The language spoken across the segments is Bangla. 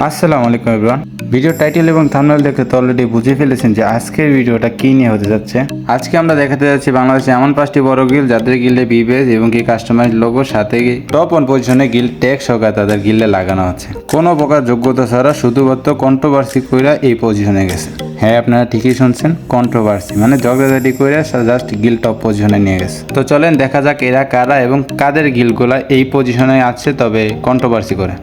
আসসালামু আলাইকুম এভরিওয়ান। ভিডিও টাইটেল এবং থাম্বনেল দেখে তো অলরেডি বুঝে ফেলেছেন যে আজকের ভিডিওটা কী নিয়ে হতে যাচ্ছে। আজকে আমরা দেখাতে যাচ্ছি বাংলাদেশে এমন 5টি বড় গিল্ড যাদের গিল্ডে বিবেজ এবং কি কাস্টমাইজ লোগো সাথে টপ 1 পজিশনে গিল্ড ট্যাগ সহকারে তাদের গিল্ডে লাগানো আছে। কোনো প্রকার যোগ্যতা ছাড়া শুধুমাত্র কন্ট্রোভার্সি কইরা এই পজিশনে গেছে। হ্যাঁ, আপনারা ঠিকই শুনছেন, কন্ট্রোভার্সি মানে ঝগড়াঝাটি কইরা জাস্ট গিল্ড টপ পজিশনে নিয়ে গেছে। তো চলেন দেখা যাক এরা কারা এবং কাদের গিল্ডগুলা এই পজিশনে আছে তবে কন্ট্রোভার্সি করে।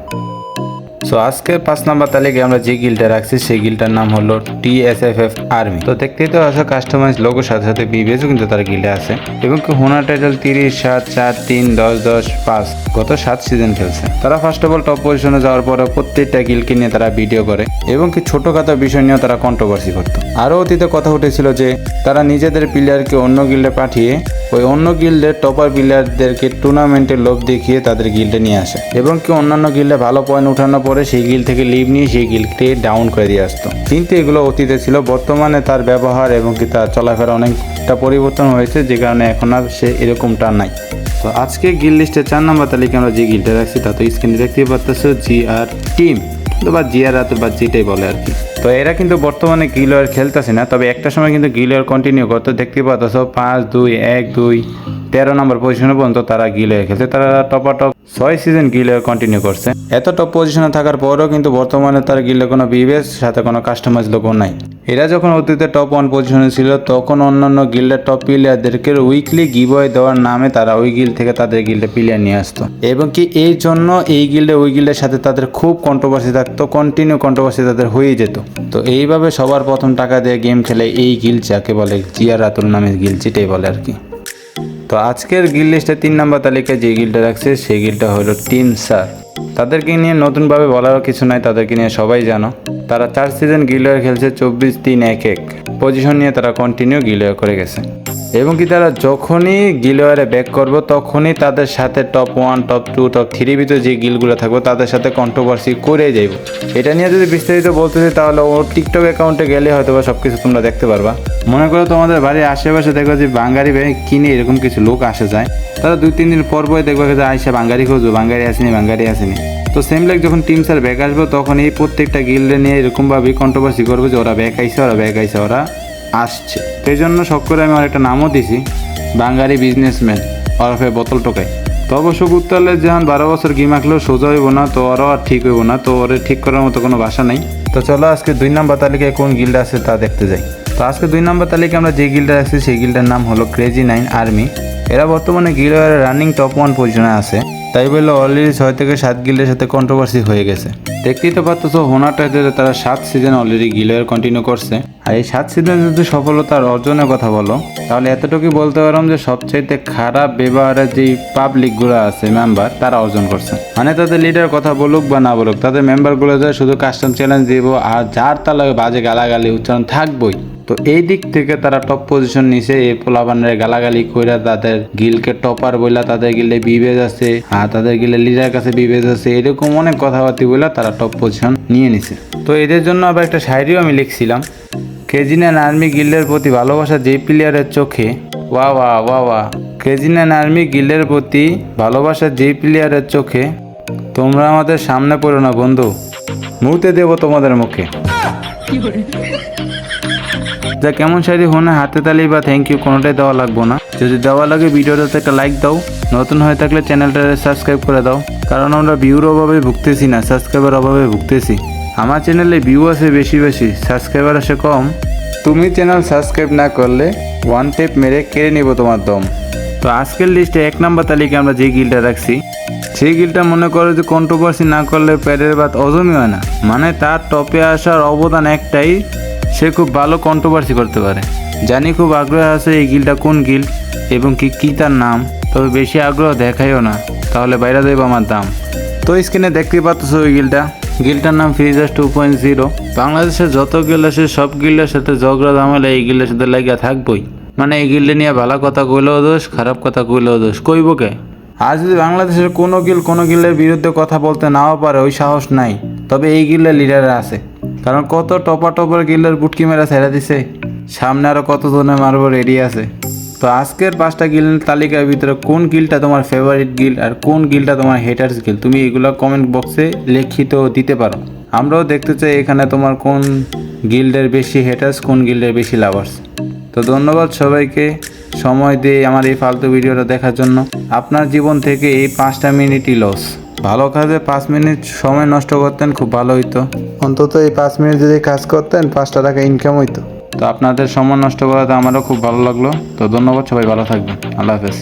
সো আজকে 5 নম্বর তালিকায় আমরা যে গিল্ডটা রাখছি সেই গিল্ডটার নাম হলো TSFF আর্মি। তো দেখতেই তো আছে কাস্টমাইজ লোগোর সাথে সাথে বিবেজও কিন্তু তার গিল্ডে আছে এবং কি হোনার টাইটেল 30, 7, 4, 3, 10, 10, 5 গত 7 সিজন খেলছে। তারা ফার্স্ট অফ অল টপ পজিশনে যাওয়ার পরে প্রত্যেকটা গিল্ডকে নিয়ে তারা ভিডিও করে এবং কি ছোটখাটো বিষয় নিয়েও তারা কন্ট্রোভার্সি করতো। আরও অতীতে কথা উঠেছিল যে তারা নিজেদের প্লেয়ারকে অন্য গিল্ডে পাঠিয়ে ওই অন্য গিল্ডের টপার প্লেয়ারদেরকে টুর্নামেন্টের লোভ দেখিয়ে তাদের গিল্ডে নিয়ে আসে এবং কি অন্যান্য গিল্ডে ভালো পয়েন্ট উঠানোর পরে সেই গিল্ড থেকে লিভ নিয়ে সেই গিল্ডকে ডাউন করে দিয়ে আসতো। কিন্তু এগুলো অতীতে ছিল, বর্তমানে তার ব্যবহার এবং কি তার চলাফেরা অনেকটা পরিবর্তন হয়েছে, যে কারণে এখন আর সে এরকমটা নাই। তো আজকে গিল্ড লিস্টে 4 নম্বর তালিকায় আমরা যে গিল্ডটা রাখছি তা তো স্ক্রিনে দেখতেই পাচ্ছ, GR টিম বা GR রাত বা যেটাই বলে আর কি। তো এরা কিন্তু বর্তমানে গিলওয়ার খেলতেছে না, তবে একটা সময় কিন্তু গিলওয়ার কন্টিনিউ করতে দেখতে পাচ্ছ 5, 2, 1, 2, 13 নম্বর পজিশনে পর্যন্ত তারা গিলওয়ার খেলছে। তারা টপ 6 সিজন গিলওয়ার কন্টিনিউ করছে। এত টপ পজিশনে থাকার পরেও কিন্তু বর্তমানে তার গিলে কোনো বিবেস সাথে কোনো কাস্টমাইজ লোগো নাই। এরা যখন অতীতে টপ 1 পজিশনে ছিল তখন অন্যান্য গিল্ডের টপ প্লেয়ারদেরকে উইকলি গিভওয়ে দেওয়ার নামে তারা ওই গিল্ড থেকে তাদের গিল্ডে প্লেয়ার নিয়ে আসতো এবং কি এই জন্য এই গিল্ডে ওই গিল্ডের সাথে তাদের খুব কন্ট্রোভার্সি থাকতো, কন্টিনিউ কন্ট্রোভার্সি তাদের হয়েই যেত। তো এইভাবে সবার প্রথম টাকা দিয়ে গেম খেলে এই গিল্ড যাকে বলে GR রাতুল নামের গিল্ড, যেটাই বলে আর কি। তো আজকের গিল্ড লিস্টে 3 নম্বর তালিকায় যে গিল্ডটা রাখছে সেই গিল্ডটা হলো টিম সার। তাদেরকে নিয়ে নতুনভাবে বলারও কিছু নাই, তাদেরকে নিয়ে সবাই জানো। তারা 4 সিজন গিল্ডওয়ার খেলছে, 24, 3, 1, 1 পজিশন নিয়ে তারা কন্টিনিউ গিল্ডওয়ার করে গেছে এবং কি তারা যখনই গিল্ডওয়ারে ব্যাক করবো তখনই তাদের সাথে টপ 1, টপ 2, টপ 3 ভিতরে যে গিল্ডগুলো থাকবো তাদের সাথে কন্ট্রোভার্সি করে যাইব। এটা নিয়ে যদি বিস্তারিত বলতে চাই তাহলে ওর টিকটক অ্যাকাউন্টে গেলে হয়তো বা সব কিছু তোমরা দেখতে পারবা। মনে করো তোমাদের বাড়ির আশেপাশে দেখবে যে বাঙালি ব্যাগ কিনে এরকম কিছু লোক আসে যায়, তারা 2-3 দিন পর পরে দেখবে যে আইসা বাঙালি খুঁজবো, বাঙালি আসেনি। তো সেম লাইক যখন টিম স্যার ব্যাক আসবো তখন এই প্রত্যেকটা গিল্ডে নিয়ে এরকমভাবেই কন্ট্রোভার্সি করবে যে ওরা ব্যাক আইসে, ওরা আসছে। সেই জন্য শখ করে আমি আর একটা নামও দিছি, বাঙালি বিজনেসম্যান ওরফে বোতল টোকাই। তো অবশ্য উত্তরলে যখন 12 বছর গেম আঁকলেও সোজা হইব না, তো ওরাও আর ঠিক হইব না, তো ওরে ঠিক করার মতো কোনো ভাষা নাই। তো চলো আজকে 2 নম্বর তালিকায় কোন গিল্ড আছে তা দেখতে যাই। তো আজকে 2 নম্বর তালিকায় আমরা যে গিল্ডে আছি সেই গিল্ডের নাম হলো Crazy 9 আর্মি। এরা বর্তমানে গিল্ডের রানিং টপ 1 পজিশনে আছে, তাই বললে অলরেডি 6 থেকে 7 গিল্ডের সাথে কন্ট্রোভার্সি হয়ে গেছে। দেখতেই তো পাচ্ছ হোনার টাইটেলে তারা 7 সিজন অলরেডি গিল্ডের কন্টিনিউ করছে। আর এই 7 সিজন যদি সফলতার অর্জনের কথা বলো তাহলে এতটুকুই বলতে পারলাম যে সবচাইতে খারাপ ব্যবহারের যেই পাবলিকগুলো আছে মেম্বার তারা অর্জন করছে। মানে তাদের লিডার কথা বলুক বা না বলুক, তাদের মেম্বারগুলো যায় শুধু কাস্টম চ্যালেঞ্জ দিব আর যার তার বাজে গালাগালি উচ্চারণ থাকবই। তো এই দিক থেকে তারা টপ পজিশন নিছে। এই পোলাবানের গালাগালি কইরা তাদের গিল্ডকে টপার বইলা তাদের গিল্ডে বিবেজ আছে, আর তাদের গিল্ডের লিডার কাছে বিবেজ আছে, এরকম অনেক কথাবার্তা বইলা তারা টপ পজিশন নিয়ে নিছে। তো এদের জন্য আবার একটা শায়রিও আমি লিখছিলাম, Crazy 9 আর্মি গিল্ডের প্রতি ভালোবাসা যেই প্লেয়ারের চোখে, ওয়া Crazy 9 আর্মি গিল্ডের প্রতি ভালোবাসা যেই প্লেয়ারের চোখে, তোমরা আমাদের সামনে পড়ো না বন্ধু, মুহূর্তে দেবো তোমাদের মুখে। যা কেমন শাড়ি হো না, হাতে তালি বা থ্যাংক ইউ কোনোটাই দেওয়া লাগবো না। যদি দেওয়া লাগে ভিডিওটাতে একটা লাইক দাও, নতুন হয়ে থাকলে চ্যানেলটাকে সাবস্ক্রাইব করে দাও, কারণ আমরা ভিউর অভাবে ভুগতেছি না, সাবস্ক্রাইবার অভাবে ভুগতেছি। আমার চ্যানেলে ভিউ আছে বেশি, সাবস্ক্রাইবার আসে কম। তুমি চ্যানেল সাবস্ক্রাইব না করলে 1 টেপ মেরে কেড়ে নেব তোমার দম। তো আজকের লিস্টে 1 নম্বর তালিকায় আমরা যে গিল্ডটা রাখছি সেই গিল্ডটা মনে করো যে কন্ট্রোভার্সি না করলে প্যারের বাদ অজমই হয় না। মানে তার টপে আসার অবদান একটাই, সে খুব ভালো কন্ট্রোভার্সি করতে পারে। জানি খুব আগ্রহ আছে এই গিল্ডটা কোন গিল্ড এবং কি তার নাম, তবে বেশি আগ্রহ দেখাইও না, তাহলে বাইরে দেব আমার দাম। তো স্ক্রিনে দেখতে পাচ্ছ ওই গিল্ডটার নাম ফ্রিজার 2.0। বাংলাদেশের যত গিল্ড আছে সব গিল্ডের সাথে ঝগড়া ঝামেলা এই গিল্ডের সাথে লাগিয়া থাকবই। মানে এই গিল্ডে নিয়ে ভালো কথা কইলেও দোষ, খারাপ কথা কইলেও দোষ, কইব কে? আর যদি বাংলাদেশের কোনো গিল্ডের বিরুদ্ধে কথা বলতে নাও পারে, ওই সাহস নাই, তবে এই গিল্ডের লিডার আছে। কারণ কত টপার গিল্ডের বুটকি মেরা ছেড়ে দিছে, সামনে আরো কত জনে মারবো রেডি আছে। তো আজকের 5টা গিল্ডের তালিকার ভিতরে কোন গিল্ডটা তোমার ফেভারিট গিল্ড আর কোন গিল্ডটা তোমার হেটার্স গিল্ড, তুমি এগুলো কমেন্ট বক্সে লিখিত দিতে পারো। আমরাও দেখতে চাই এখানে তোমার কোন গিল্ডের বেশি হেটার্স, কোন গিল্ডের বেশি লাভার্স। তো ধন্যবাদ সবাইকে সময় দিয়ে আমার এই ফালতু ভিডিওটা দেখার জন্য। আপনার জীবন থেকে এই 5টা মিনিটই লস। ভালো কাজে 5 মিনিট সময় নষ্ট করতেন, খুব ভালো হইতো। অন্তত এই 5 মিনিট যদি কাজ করতেন 5টা টাকা ইনকাম হইতো। তো আপনাদের সময় নষ্ট করাতে আমারও খুব ভালো লাগলো। তো ধন্যবাদ, সবাই ভালো থাকবেন। আল্লাহ হাফেজ।